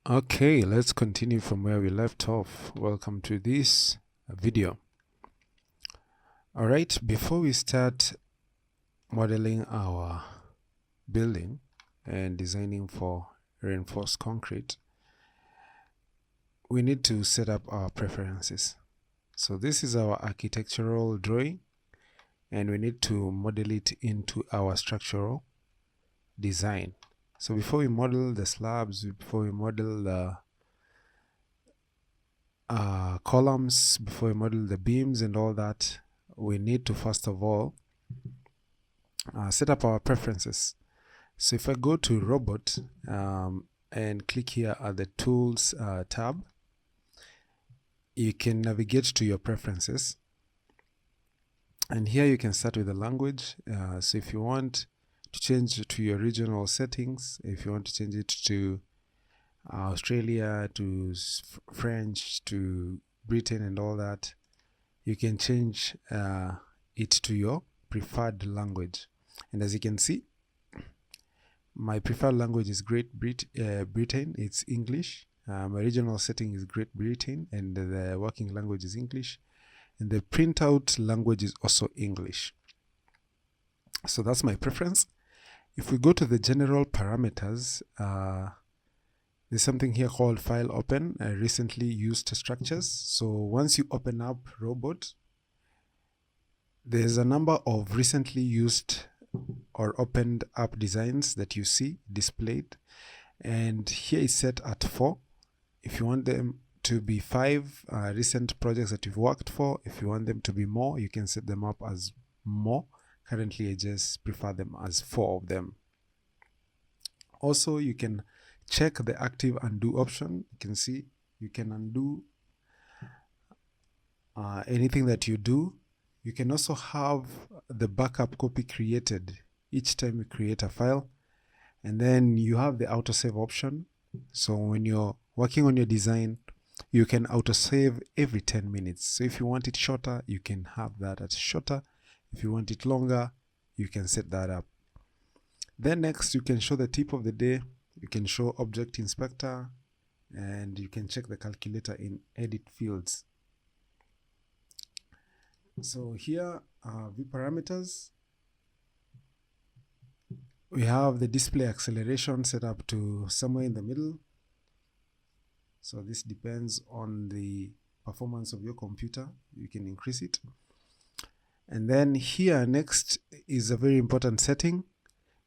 Okay, let's continue from where we left off. Welcome to this video. All right, before we start modeling our building and designing for reinforced concrete, we need to set up our preferences. So this is our architectural drawing, and we need to model it into our structural design. So before we model the slabs, before we model the columns, before we model the beams and all that, we need to first of all set up our preferences. So if I go to robot and click here at the tools tab, you can navigate to your preferences, and here you can start with the language. So if you want to change it to your regional settings, if you want to change it to Australia, to French, to Britain and all that, you can change it to your preferred language. And as you can see, my preferred language is Great Britain. It's English. My regional setting is Great Britain, and the working language is English, and the printout language is also English. So that's my preference. If we go to the general parameters, there's something here called file open, recently used structures. So once you open up robot, there's a number of recently used or opened up designs that you see displayed, and here is set at 4. If you want them to be 5 recent projects that you've worked for, if you want them to be more, you can set them up as more. Currently I just prefer them as 4 of them. Also, you can check the active undo option. You can see you can undo anything that you do. You can also have the backup copy created each time you create a file, and then you have the autosave option. So when you're working on your design, you can autosave every 10 minutes. So if you want it shorter, you can have that as shorter. If you want it longer, you can set that up. Then next, you can show the tip of the day. You can show object inspector, and you can check the calculator in edit fields. So here are view parameters. We have the display acceleration set up to somewhere in the middle. So this depends on the performance of your computer. You can increase it. And then here next is a very important setting.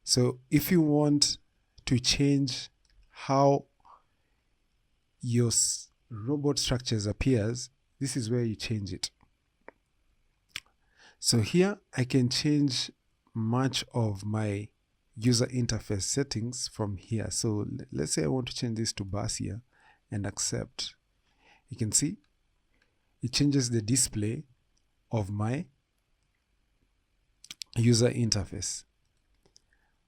So if you want to change how your robot structures appears, this is where you change it. So here I can change much of my user interface settings from here. So let's say I want to change this to Basia and accept. You can see it changes the display of my user interface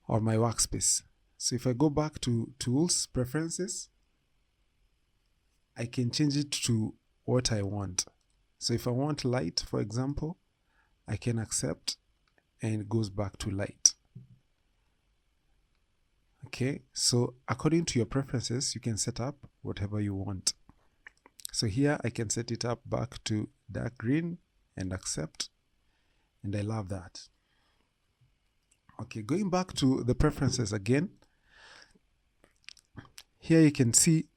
or my workspace. So if I go back to tools, preferences, I can change it to what I want. So if I want light, for example, I can accept and it goes back to light. Okay, so according to your preferences, you can set up whatever you want. So here I can set it up back to dark green and accept, and I love that. Okay, going back to the preferences again, here you can see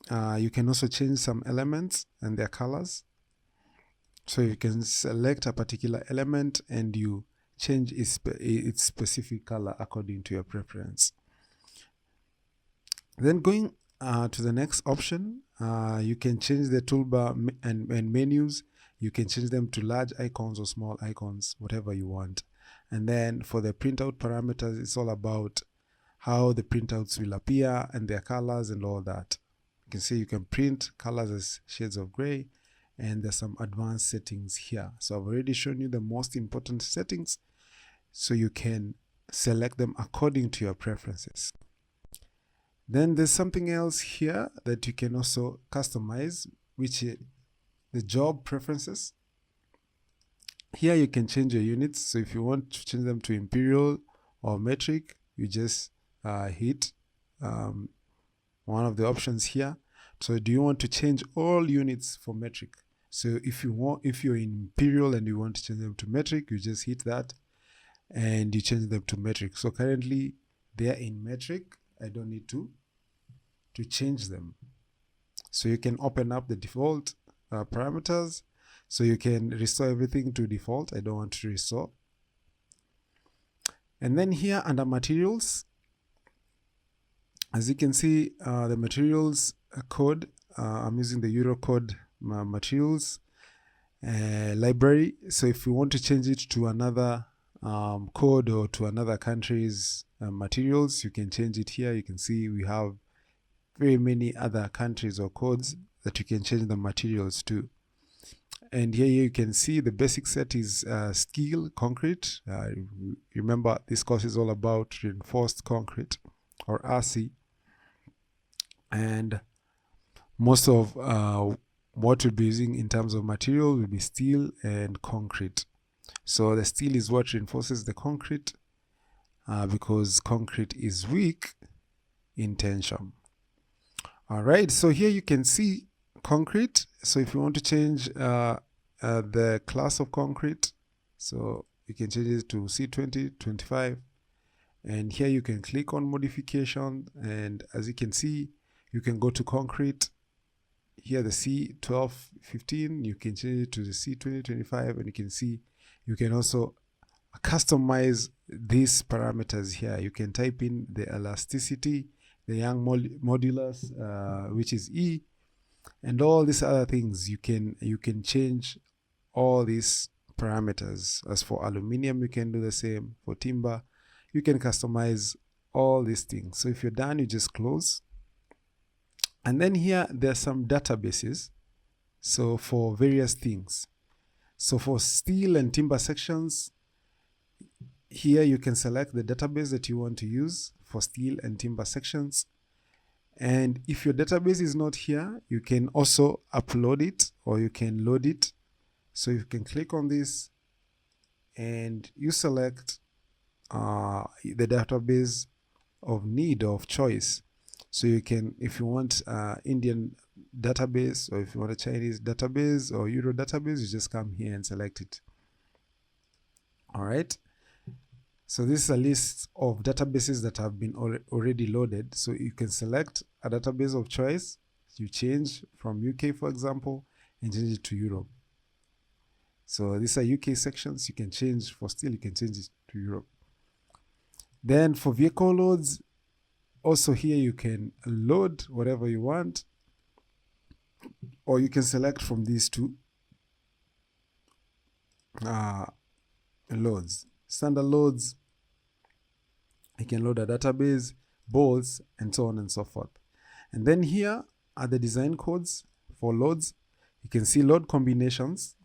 you can also change some elements and their colors. So you can select a particular element and you change its specific color according to your preference. Then going to the next option, you can change the toolbar and menus. You can change them to large icons or small icons, whatever you want. And then for the printout parameters, it's all about how the printouts will appear and their colors and all that. You can see you can print colors as shades of gray, and there's some advanced settings here. So I've already shown you the most important settings, so you can select them according to your preferences. Then there's something else here that you can also customize, which is the job preferences. Here you can change your units. So if you want to change them to imperial or metric, you just hit one of the options here. So do you want to change all units for metric? So if you're in imperial and you want to change them to metric, you just hit that and you change them to metric. So currently they are in metric. I don't need to change them. So you can open up the default parameters. So you can restore everything to default. I don't want to restore. And then here under materials, as you can see, the materials code, I'm using the Eurocode materials library. So if we want to change it to another code or to another country's materials, you can change it here. You can see we have very many other countries or codes that you can change the materials to. And here you can see the basic set is steel concrete. Remember, this course is all about reinforced concrete or RC. And most of what we'll be using in terms of material will be steel and concrete. So the steel is what reinforces the concrete because concrete is weak in tension. All right, so here you can see concrete. So if you want to change the class of concrete, so you can change it to C20, 25, and here you can click on modification, and as you can see, you can go to concrete. Here the C12, 15, you can change it to the C20, 25, and you can see you can also customize these parameters here. You can type in the elasticity, the Young modulus, which is E, and all these other things. You can change all these parameters. As for aluminium, you can do the same. For timber, you can customize all these things. So if you're done, you just close. And then here there's some databases, so for various things. So for steel and timber sections, here you can select the database that you want to use for steel and timber sections. And if your database is not here, you can also upload it or you can load it. So you can click on this and you select the database of need or of choice. So you can, if you want Indian database, or if you want a Chinese database or Euro database, you just come here and select it. All right. So this is a list of databases that have been already loaded. So you can select a database of choice. You change from UK, for example, and change it to Europe. So these are UK sections. You can change for steel, you can change it to Europe. Then for vehicle loads, also here you can load whatever you want, or you can select from these two loads. Standard loads, you can load a database, bolts, and so on and so forth. And then here are the design codes for loads. You can see load combinations.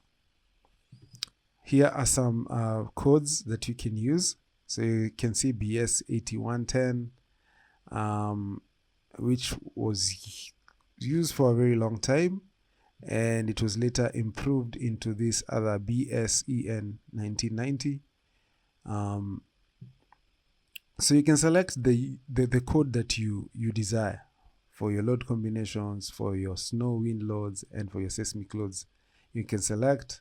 Here are some codes that you can use. So you can see BS 8110, which was used for a very long time, and it was later improved into this other BSEN 1990. So you can select the code that you desire for your load combinations, for your snow wind loads, and for your seismic loads. You can select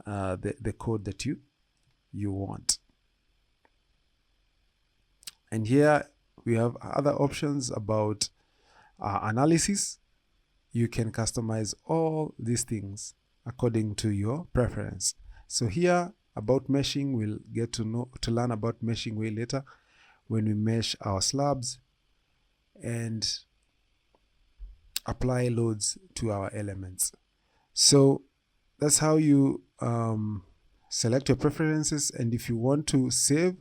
the code that you want. And here we have other options about analysis. You can customize all these things according to your preference. So here about meshing, we'll get to learn about meshing way later when we mesh our slabs and apply loads to our elements. So that's how you select your preferences. And if you want to save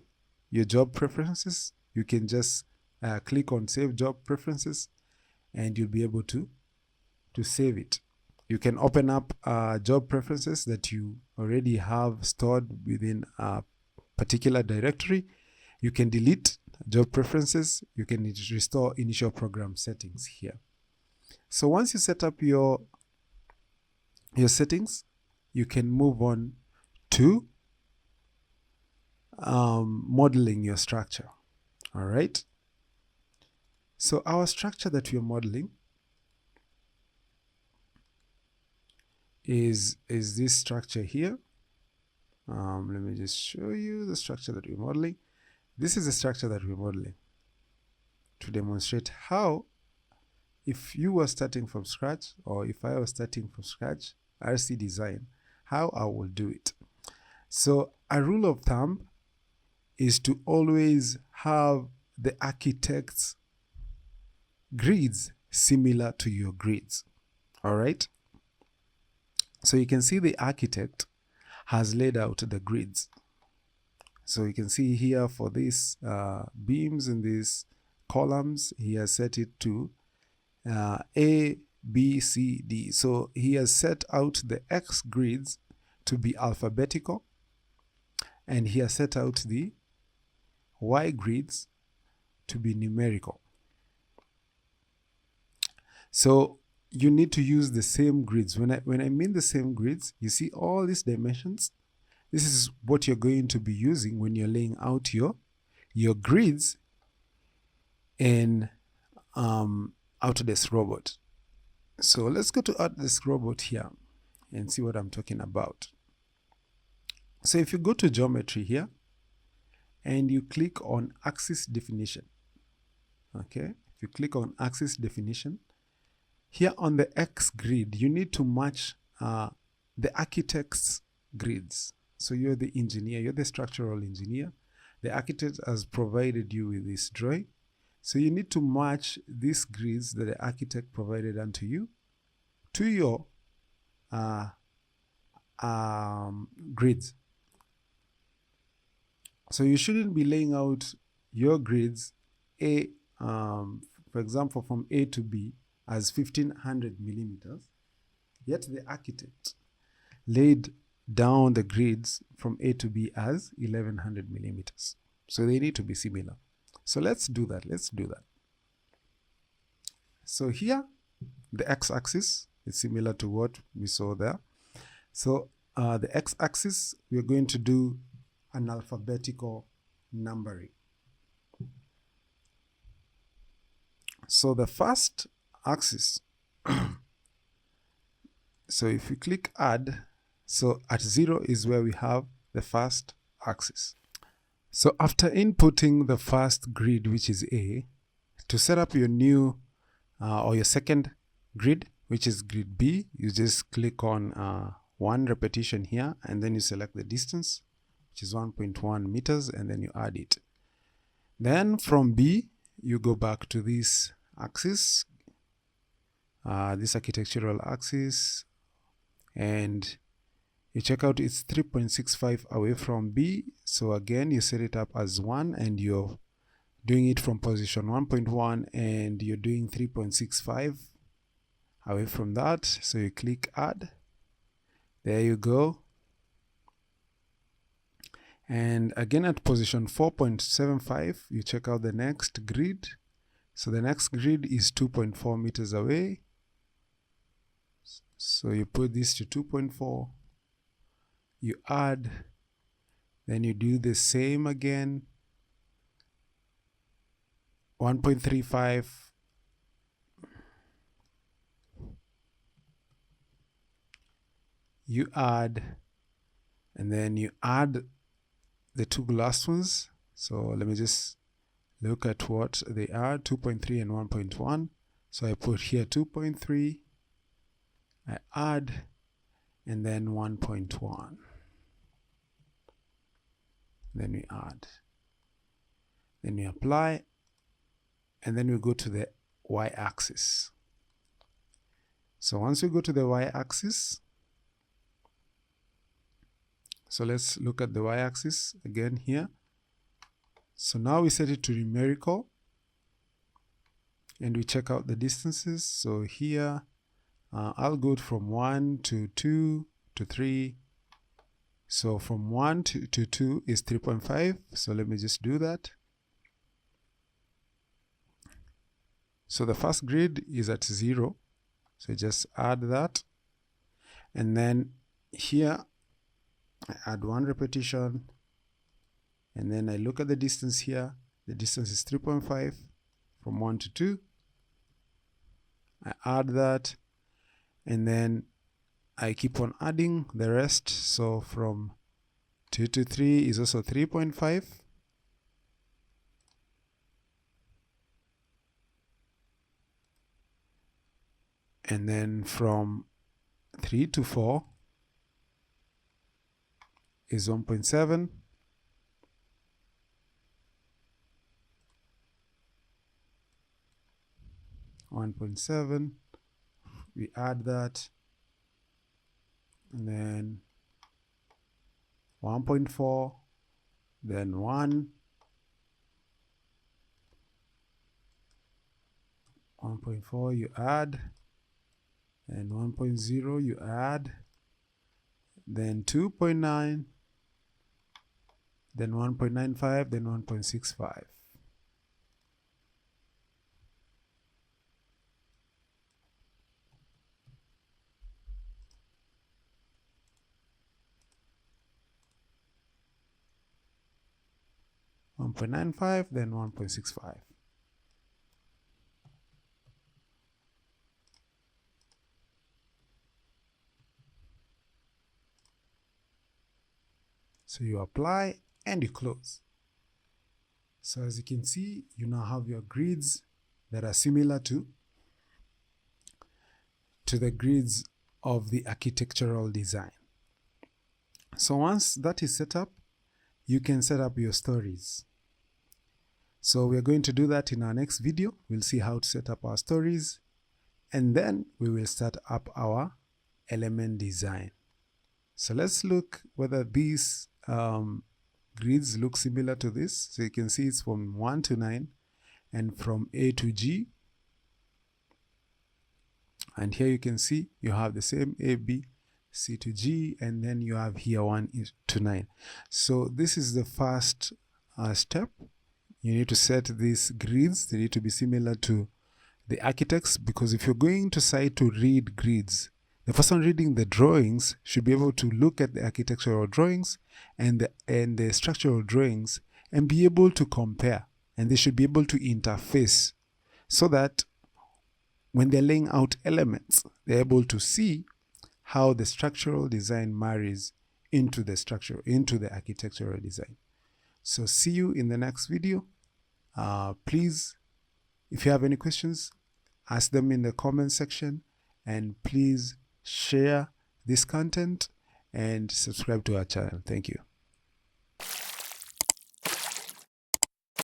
your job preferences, you can just click on Save Job Preferences, and you'll be able to save it. You can open up job preferences that you already have stored within a particular directory. You can delete job preferences. You can restore initial program settings here. So once you set up your settings, you can move on to modeling your structure. All right. So our structure that we are modeling is this structure here. Let me just show you the structure that we're modeling. This is the structure that we're modeling to demonstrate how, if you were starting from scratch, or if I was starting from scratch, RC design, how I will do it. So a rule of thumb is to always have the architect's grids similar to your grids. All right. So you can see the architect has laid out the grids. So you can see here for these beams and these columns, he has set it to A, B, C, D. So he has set out the X grids to be alphabetical, and he has set out the Y grids to be numerical. So you need to use the same grids. When I mean the same grids, you see all these dimensions. This is what you're going to be using when you're laying out your grids in Autodesk Robot. So let's go to Autodesk Robot here and see what I'm talking about. So if you go to geometry here and you click on axis definition, okay, if you click on axis definition, here on the X grid, you need to match the architect's grids. So you're the engineer, you're the structural engineer. The architect has provided you with this drawing. So you need to match these grids that the architect provided unto you to your grids. So you shouldn't be laying out your grids, for example, from A to B as 1500 millimeters, yet the architect laid down the grids from A to B as 1100 millimeters. So they need to be similar. So let's do that. So here, the x-axis is similar to what we saw there. So the x-axis, we're going to do an alphabetical numbering. So the first axis, so if you click add, so at 0 is where we have the first axis. So after inputting the first grid, which is A, to set up your new or your second grid, which is grid B, you just click on 1 repetition here, and then you select the distance, which is 1.1 meters, and then you add it. Then from B, you go back to this axis, this architectural axis, and you check out it's 3.65 away from B. So again, you set it up as 1, and you're doing it from position 1.1, and you're doing 3.65 away from that. So you click add. There you go. And again at position 4.75, you check out the next grid. So the next grid is 2.4 meters away. So you put this to 2.4. You add, then you do the same again, 1.35, you add, and then you add the two last ones. So let me just look at what they are, 2.3 and 1.1. So I put here 2.3, I add, and then 1.1. Then we add, then we apply, and then we go to the y-axis. So once we go to the y-axis, so let's look at the y-axis again here. So now we set it to numerical, and we check out the distances. So here, I'll go from 1 to 2 to 3. So from 1 to 2 is 3.5. So let me just do that. So the first grid is at 0. So just add that. And then here, I add 1 repetition. And then I look at the distance here. The distance is 3.5 from 1 to 2. I add that, and then I keep on adding the rest. So from 2 to 3 is also 3.5. And then from 3 to 4 is 1.7. We add that, and then 1.4, then 1, 1.4 you add, and 1.0 you add, then 2.9, then 1.95, then 1.65. then 1.65. So you apply and you close. So as you can see, you now have your grids that are similar to the grids of the architectural design. So once that is set up, you can set up your stories. So we're going to do that in our next video. We'll see how to set up our stories, and then we will start up our element design. So let's look whether these grids look similar to this. So you can see it's from 1 to 9 and from A to G. And here you can see you have the same A, B, C to G, and then you have here 1 to 9. So this is the first step. You need to set these grids. They need to be similar to the architects, because if you're going to site to read grids, the person reading the drawings should be able to look at the architectural drawings and the structural drawings and be able to compare, and they should be able to interface, so that when they're laying out elements, they're able to see how the structural design marries into the architectural design. So see you in the next video. Please, if you have any questions, ask them in the comment section, and please share this content and subscribe to our channel. Thank you.